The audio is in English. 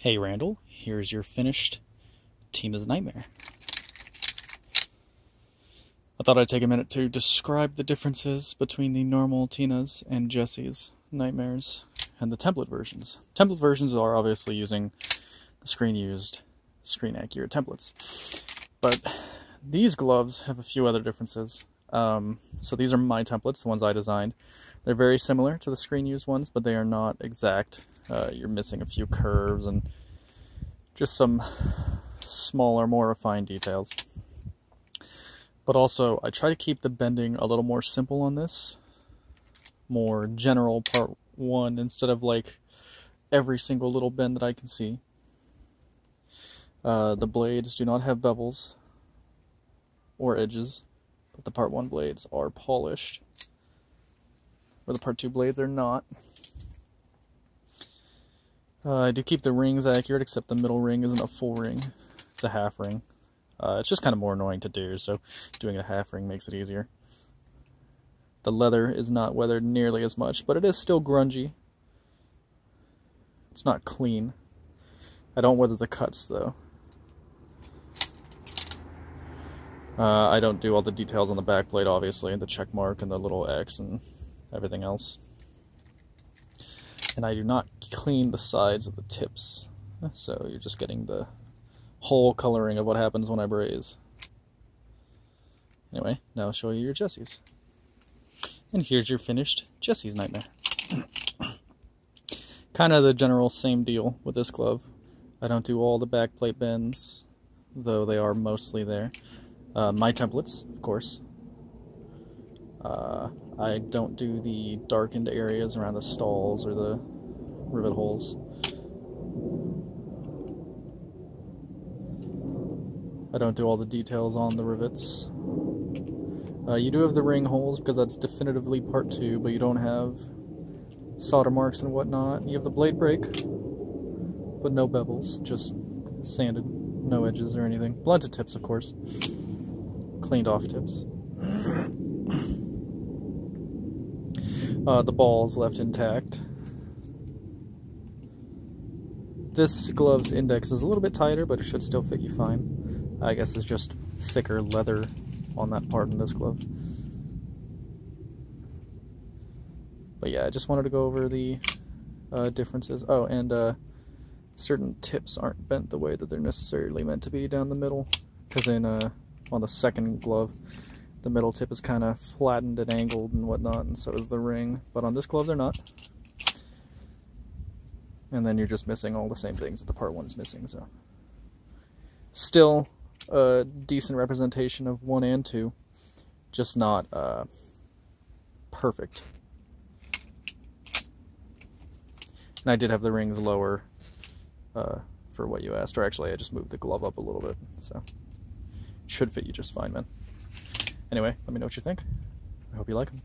Hey Randall, here's your finished Tina's Nightmare. I thought I'd take a minute to describe the differences between the normal Tina's and Jesse's Nightmares and the template versions. Template versions are obviously using the screen-used, screen-accurate templates. But these gloves have a few other differences. So these are my templates, the ones I designed. They're very similar to the screen-used ones, but they are not exact. You're missing a few curves and just some smaller, more refined details. But also, I try to keep the bending a little more simple on this. More general part 1 instead of like every single little bend that I can see. The blades do not have bevels or edges, but the part 1 blades are polished, where the part 2 blades are not. I do keep the rings accurate, except the middle ring isn't a full ring, it's a half ring. It's just kind of more annoying to do, so doing a half ring makes it easier. The leather is not weathered nearly as much, but it is still grungy. It's not clean. I don't weather the cuts, though. I don't do all the details on the back plate, obviously, the check mark and the little X and everything else. And I do not clean the sides of the tips, so you're just getting the whole coloring of what happens when I braze. Anyway, now I'll show you your Jesse's. And here's your finished Jesse's Nightmare. Kind of the general same deal with this glove. I don't do all the back plate bends, though they are mostly there. My templates, of course. I don't do the darkened areas around the stalls or the rivet holes. I don't do all the details on the rivets. You do have the ring holes because that's definitively part 2, but you don't have solder marks and whatnot. You have the blade break, but no bevels, just sanded, no edges or anything. Blunted tips, of course. Cleaned off tips. The ball's left intact. This glove's index is a little bit tighter, but it should still fit you fine. I guess it's just thicker leather on that part in this glove. But yeah, I just wanted to go over the differences. Oh, and certain tips aren't bent the way that they're necessarily meant to be down the middle, because on the second glove, the middle tip is kind of flattened and angled and whatnot, and so is the ring. But on this glove, they're not. And then you're just missing all the same things that the part 1 is missing, so. Still a decent representation of 1 and 2, just not perfect. And I did have the rings lower for what you asked, or actually I just moved the glove up a little bit, so. Should fit you just fine, man. Anyway, let me know what you think. I hope you like them.